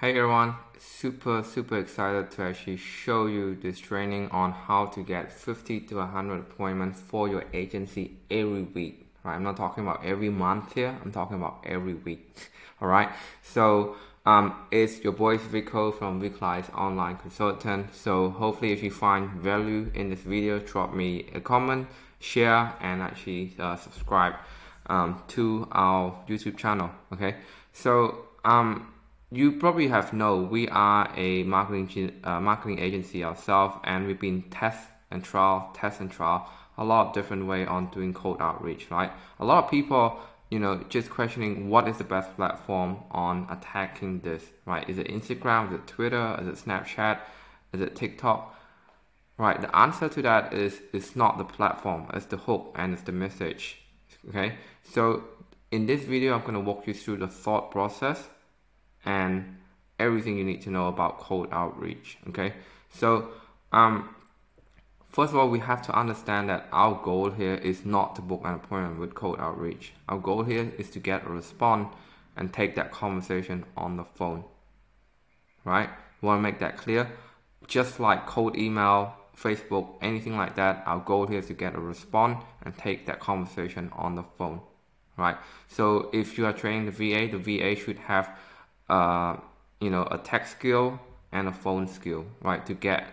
Hey everyone, super excited to actually show you this training on how to get 50 to 100 appointments for your agency every week. Right? I'm not talking about every month here, I'm talking about every week. Alright, so it's your boy Vico from Replies Online Consultant. So hopefully if you find value in this video, drop me a comment, share, and actually subscribe to our YouTube channel. Okay, so you probably have known we are a marketing agency ourselves, and we've been test and trial a lot of different way on doing cold outreach, right? A lot of people, just questioning what is the best platform on attacking this, right? Is it Instagram? Is it Twitter? Is it Snapchat? Is it TikTok? Right, the answer to that is it's not the platform, it's the hook and it's the message. Okay, so in this video, I'm going to walk you through the thought process and everything you need to know about cold outreach. Okay, so first of all, we have to understand that our goal here is not to book an appointment with cold outreach. Our goal here is to get a response and take that conversation on the phone. Right, we want to make that clear. Just like cold email, Facebook, anything like that, our goal here is to get a response and take that conversation on the phone. Right, so if you are training the VA should have a text skill and a phone skill, right, to get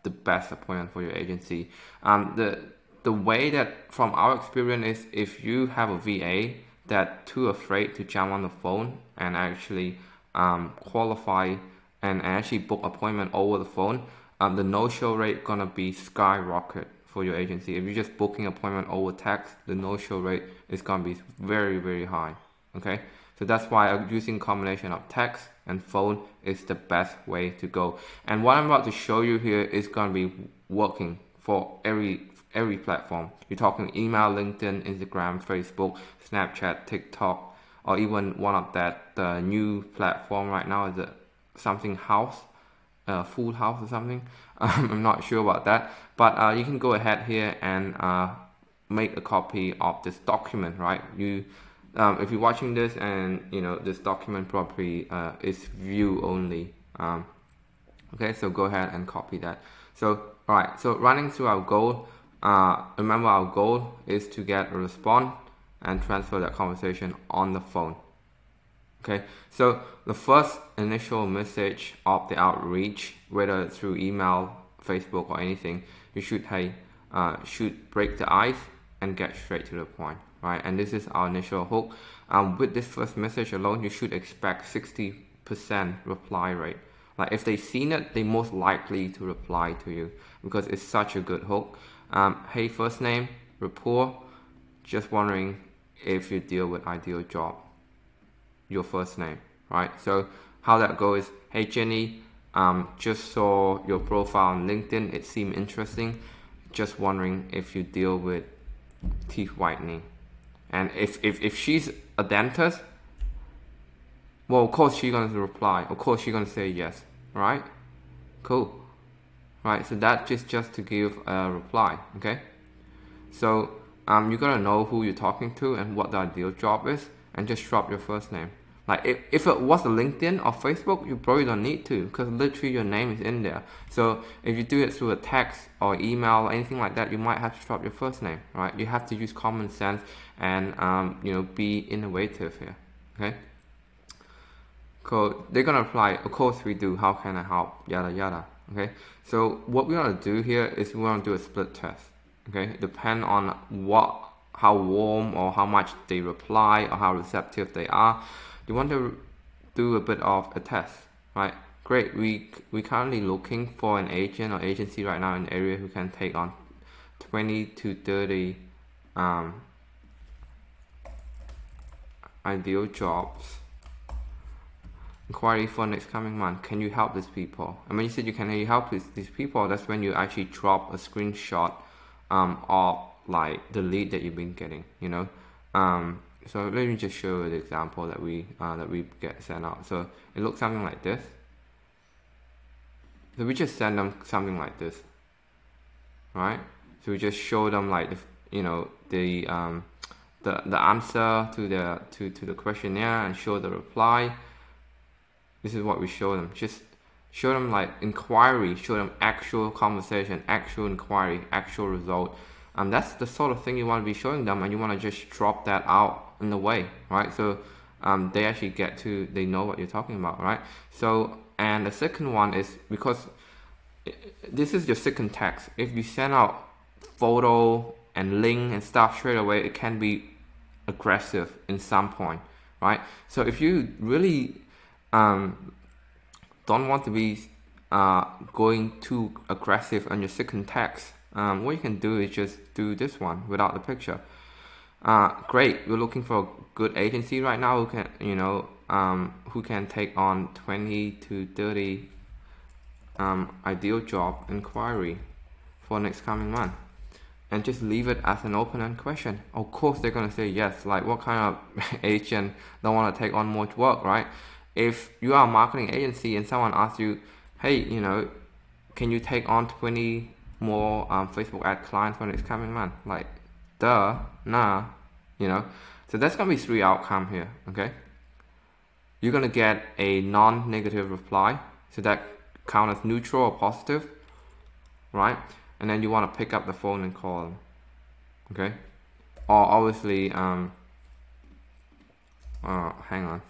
the best appointment for your agency. The way that from our experience is, if you have a VA that too afraid to jump on the phone and actually qualify and actually book appointment over the phone, the no-show rate gonna be skyrocket for your agency. If you're just booking appointment over text, the no-show rate is gonna be very high. Okay, so that's why using combination of text and phone is the best way to go. And what I'm about to show you here is gonna be working for every platform. You're talking email, LinkedIn, Instagram, Facebook, Snapchat, TikTok, or even one of that the new platform right now is something house. Full house or something. I'm not sure about that, but you can go ahead here and make a copy of this document, right? If you're watching this and this document probably is view only. Okay, so go ahead and copy that. So alright, so running through our goal, remember our goal is to get a response and transfer that conversation on the phone. Okay, so the first initial message of the outreach, whether it's through email, Facebook, or anything, you should break the ice and get straight to the point, right? And this is our initial hook. With this first message alone, you should expect 60% reply rate. Like if they've seen it, they most likely to reply to you because it's such a good hook. Hey, first name, rapport, just wondering if you deal with ideal job. Your first name, right? So how that goes is, hey Jenny, just saw your profile on LinkedIn, it seemed interesting, just wondering if you deal with teeth whitening. And if she's a dentist, well, of course she's going to reply, of course she's going to say yes, right? Cool, right? So that just to give a reply. Okay, so you gotta know who you're talking to and what the ideal job is, and just drop your first name. Like if it was a LinkedIn or Facebook, you probably don't need to, because literally your name is in there. So if you do it through a text or email or anything like that, you might have to drop your first name, right? You have to use common sense and be innovative here. Okay, cool. They're gonna reply, of course we do, how can I help, yada yada. Okay, so what we want to do here is we want to do a split test. Okay, depend on how warm or how much they reply or how receptive they are. You want to do a bit of a test, right? Great, we currently looking for an agent or agency right now in the area who can take on 20 to 30 ideal jobs. Inquiry for next coming month. Can you help these people? And when you said you can help these people, that's when you actually drop a screenshot of like the lead that you've been getting, So let me just show you the example that we get sent out. So it looks something like this. So we just send them something like this, right? So we just show them like the answer to the questionnaire and show the reply. this is what we show them. Just show them like inquiry, show them actual conversation, actual inquiry, actual result. And that's the sort of thing you want to be showing them, and you want to just drop that out in the way, right? So they actually they know what you're talking about, right? So, and the second one is, because this is your second text. If you send out photo and link and stuff straight away, it can be aggressive in some point, right? So if you really don't want to be going too aggressive on your second text, what you can do is just do this one without the picture. Great, we're looking for a good agency right now who can, who can take on 20 to 30 ideal job inquiry for next coming month, and just leave it as an open-end question. Of course they're gonna say yes. Like, what kind of agent don't want to take on more work, right? If you are a marketing agency and someone asks you, hey, can you take on 20 more Facebook ad clients for next coming month? Like, duh, nah, So that's gonna be 3 outcomes here, okay? You're gonna get a non-negative reply, so that count as neutral or positive, right? And then you want to pick up the phone and call them, okay? Or obviously, hang on,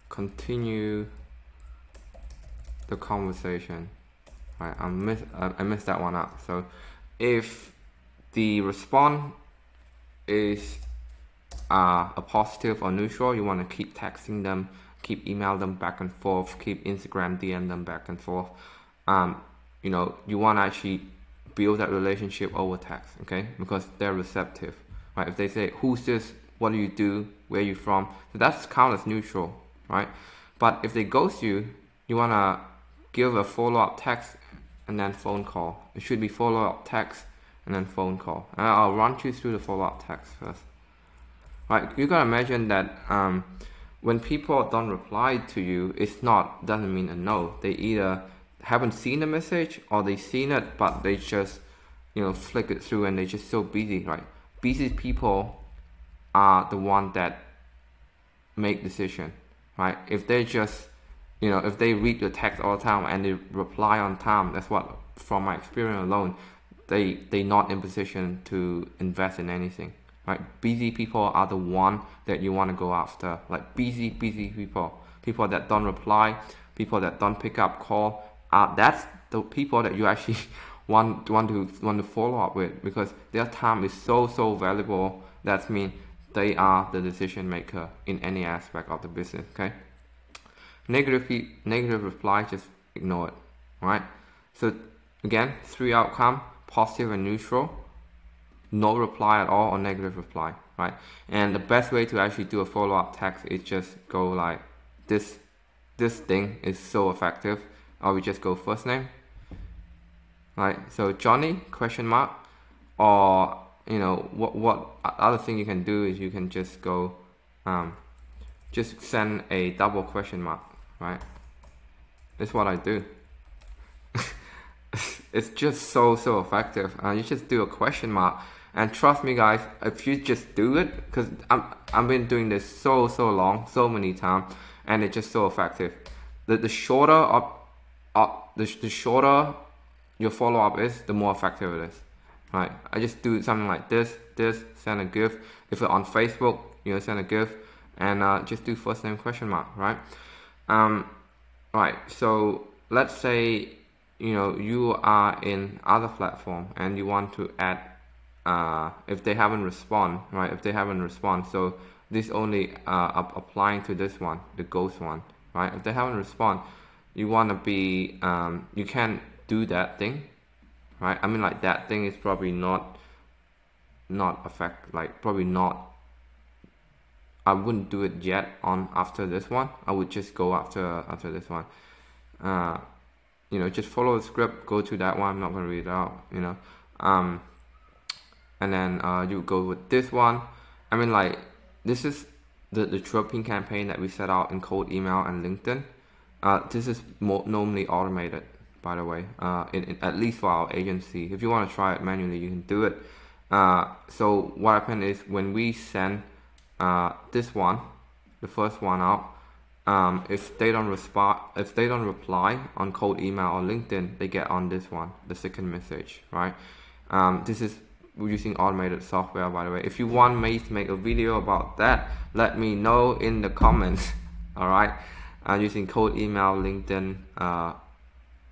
continue the conversation, right? I missed that one out. So if the response is a positive or neutral, you want to keep texting them, keep email them back and forth, keep Instagram DM them back and forth. You want to actually build that relationship over text, okay? Because they're receptive, right? If they say, who's this, what do you do, where are you from, so that's count as neutral, right? But if they ghost you, you want to give a follow-up text and then phone call. It should be follow-up text and then phone call. And I'll run you through the follow-up text first, right? You gotta imagine that when people don't reply to you, doesn't mean a no. They either haven't seen the message or they've seen it, but they just flick it through and they're just so busy, right? Busy people are the one that make decision, right? If they just if they read the text all the time and they reply on time, that's what, from my experience alone, they not in position to invest in anything, right? Busy people are the one that you want to go after, like busy people that don't reply, people that don't pick up call. That's the people that you actually want to follow up with, because their time is so valuable. That means they are the decision maker in any aspect of the business, okay? Negative reply, just ignore it, right? So again, 3 outcomes: positive and neutral, no reply at all, or negative reply, right? And the best way to actually do a follow-up text is just go like this thing is so effective. Or we just go first name, right? So Johnny, question mark, or what other thing you can do is you can just go just send a double question mark, right? That's what I do. It's just so effective. You just do a question mark, and trust me guys, if you just do it, because I've been doing this so long, so many times, and it's just so effective. The shorter the shorter your follow-up is, the more effective it is, right? I just do something like this, send a GIF. If it's on Facebook, send a GIF, and just do first name question mark, right? Right, so let's say you are in other platform and you want to add if they haven't respond, right? If they haven't respond, so this only applying to this one, the ghost one, right? If they haven't respond, you want to be you can do that thing, right? I mean, like, that thing is probably not probably not, I wouldn't do it yet after this one. I would just go after this one. Just follow the script, go to that one. I'm not going to read it out, and then you go with this one. I mean, like, this is the dropping campaign that we set out in cold email and LinkedIn. This is normally automated, by the way, at least for our agency. If you want to try it manually, you can do it. So what happened is, when we send this one, the first one out, if they don't reply on cold email or LinkedIn, they get on this one, the second message, right? This is using automated software, by the way. If you want me to make a video about that, let me know in the comments. All right, using cold email, LinkedIn,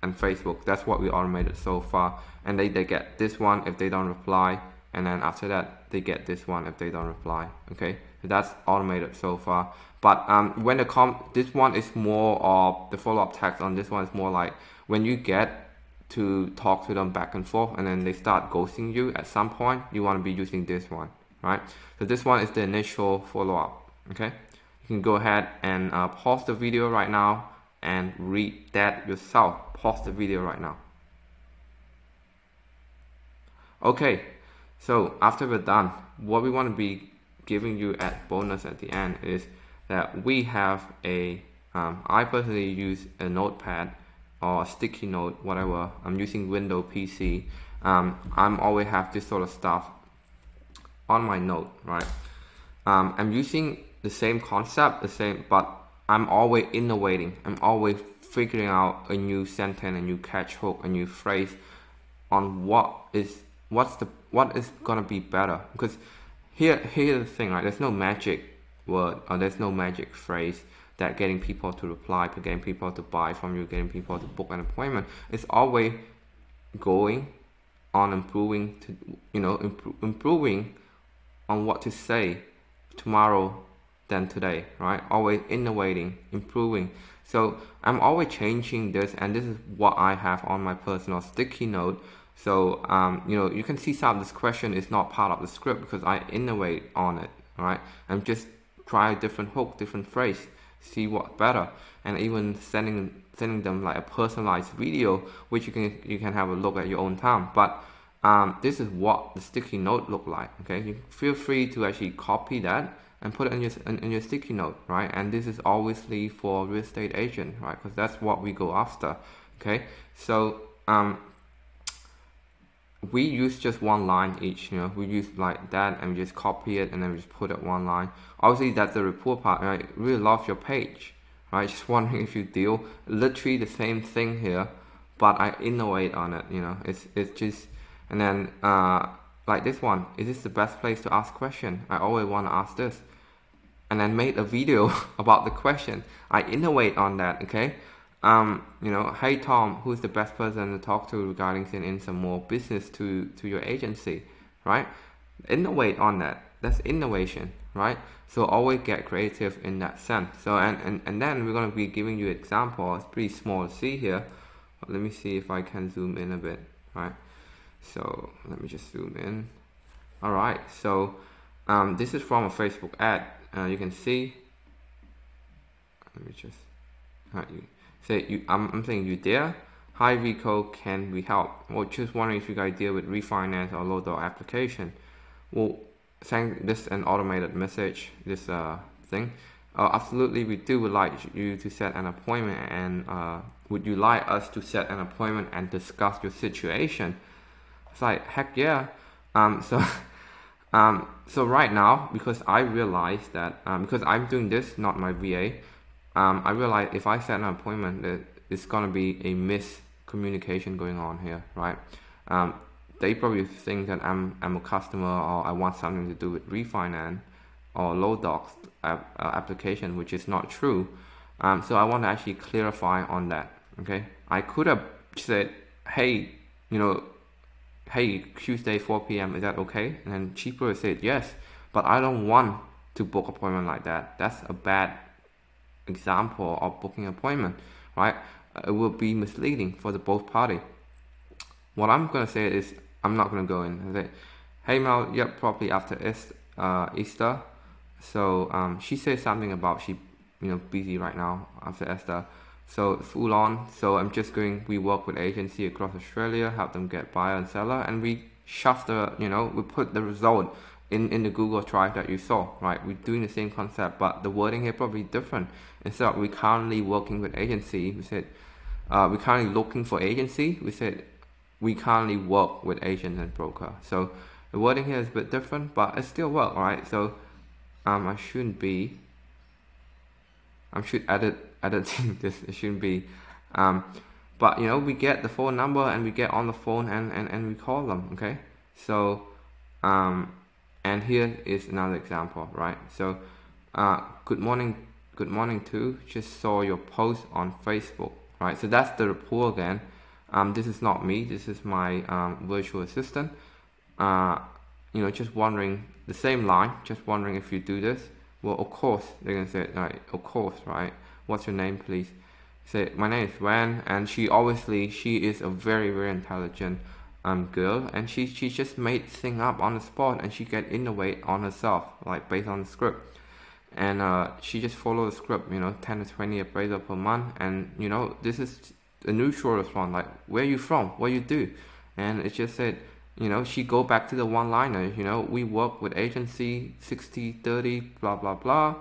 and Facebook. That's what we automated so far, and they get this one if they don't reply, and then after that they get this one if they don't reply. Okay, so that's automated so far. But when this one is more of the follow-up text on this one is more like when you get to talk to them back and forth and then they start ghosting you at some point, you want to be using this one, right? So this one is the initial follow-up. Okay, you can go ahead and pause the video right now and read that yourself. Pause the video right now. Okay, so after we're done, what we want to be giving you at bonus at the end is that we have a I personally use a notepad or a sticky note, whatever. I'm using Windows PC. I'm always have this sort of stuff on my note, right? I'm using the same concept, but I'm always innovating. I'm always figuring out a new sentence, a new catch hook, a new phrase on what is gonna be better. Because here's the thing, right? There's no magic word or there's no magic phrase that getting people to reply, getting people to buy from you, getting people to book an appointment. It's always going on improving improving on what to say tomorrow than today, right? Always innovating, improving. So I'm always changing this, and this is what I have on my personal sticky note. So you can see some of this question is not part of the script because I innovate on it, right? I'm just try a different hook, different phrase, see what's better, and even sending them like a personalized video, which you can have a look at your own time. But this is what the sticky note look like. Okay, you feel free to actually copy that and put it in your sticky note, right? And this is obviously for real estate agent, right? Because that's what we go after. Okay, so we use just one line each. We use like that and we just copy it and then we just put it one line. Obviously that's the report part. I really love your page, right? Just wondering if you deal literally the same thing here, but I innovate on it. It's just, and then like this one, is this the best place to ask question? I always want to ask this, and then made a video about the question. I innovate on that. Okay, hey Tom, who's the best person to talk to regarding sending in some more business to your agency, right? Innovate on that. That's innovation, right? So always get creative in that sense. So and then we're going to be giving you an example. It's pretty small to see here. Let me see if I can zoom in a bit, right? So let me just zoom in. All right, so this is from a Facebook ad. You can see, let me just say I'm saying you there. Hi Vico, can we help? Well, just wondering if you guys deal with refinance or low door application. Well, saying this an automated message, this thing. Absolutely, we do would like you to set an appointment, and would you like us to set an appointment and discuss your situation? It's like, heck yeah. So right now, because I realized that because I'm doing this, not my VA, I realize if I set an appointment, that it's gonna be a miscommunication going on here, right? They probably think that I'm a customer or I want something to do with refinance or low docs application, which is not true. So I want to actually clarify on that. Okay, I could have said, hey, hey, Tuesday 4 p.m. is that okay? And then cheaper said yes, but I don't want to book appointment like that. That's a bad example of booking appointment, right? It will be misleading for the both party. What I'm gonna say is I'm not gonna go in and say, hey Mel, yep, probably after Easter. So she said something about she busy right now after Easter. So full on. So I'm just going. We work with agency across Australia, help them get buyer and seller, and we shove the we put the result in the Google Drive that you saw, right? We're doing the same concept, but the wording here probably different. Instead of we currently working with agency, we said we currently looking for agency. We said we currently work with agent and broker. So the wording here is a bit different, but it still works, right? So I shouldn't be I should editing this. It shouldn't be. But you know, we get the phone number and we get on the phone and we call them. Okay, so and here is another example, right? So good morning to, just saw your post on Facebook, right? So that's the rapport again. This is not me, this is my virtual assistant. You know, just wondering, the same line, just wondering if you do this. Well, of course, they're gonna say, right, of course, right? What's your name, please? Say, my name is Wen, and she is a very, very intelligent girl, and she just made thing up on the spot, and she can innovate on herself, like based on the script. And she just follow the script, you know, 10 to 20 appraisal per month, and you know, this is a neutral response, like, where you from, what you do? And it just said, you know, she go back to the one-liner, you know, we work with agency 60/30 blah blah blah,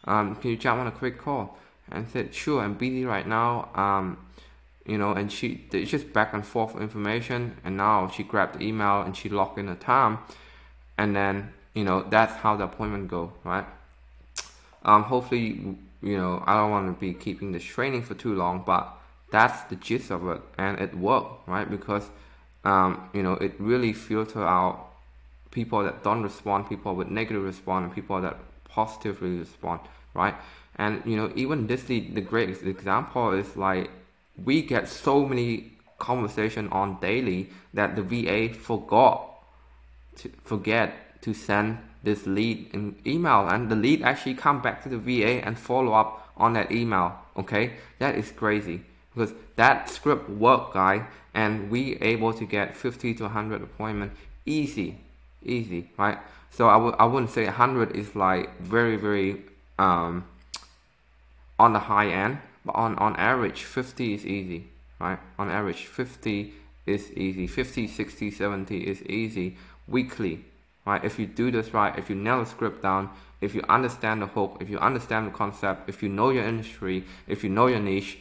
can you jump on a quick call? And said, sure, I'm busy right now. You know, and it's just back and forth information, and now she grabbed the email and she locked in the time, and then, you know, that's how the appointment go, right? Hopefully, you know, I don't want to be keeping this training for too long, but that's the gist of it, and it worked, right? Because you know, it really filter out people that don't respond, people with negative response, and people that positively respond, right? And you know, even this, the great example is like, we get so many conversation on daily that the VA forget to send this lead in email, and the lead actually come back to the VA and follow up on that email. Okay, that is crazy, because that script worked, guy, and we able to get 50 to 100 appointment easy, right? So I wouldn't say 100 is like very, very on the high end, but on average 50 is easy, right? On average 50 is easy, 50, 60, 70 is easy weekly, right? If you do this right, if you nail the script down, if you understand the hook, if you understand the concept, if you know your industry, if you know your niche,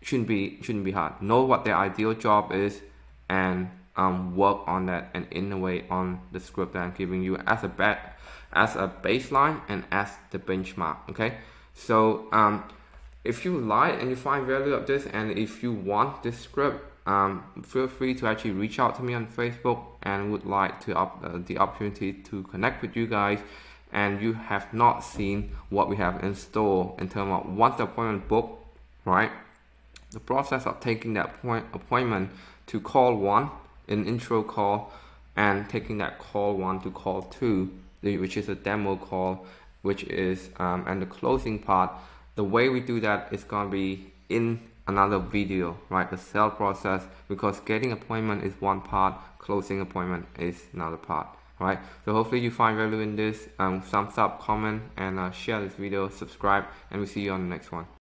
shouldn't be hard. Know what their ideal job is, and work on that and innovate on the script that I'm giving you as a baseline and as the benchmark. Okay, so if you like and you find value of this, and if you want this script, feel free to actually reach out to me on Facebook, and would like to the opportunity to connect with you guys. And you have not seen what we have in store in terms of once the appointment booked, right? The process of taking that appointment to call 1, an intro call, and taking that call 1 to call 2, which is a demo call, which is and the closing part. The way we do that is going to be in another video, right? The sale process, because getting appointment is one part, closing appointment is another part, right? So hopefully you find value in this. Thumbs up, comment, and share this video, subscribe, and we'll see you on the next one.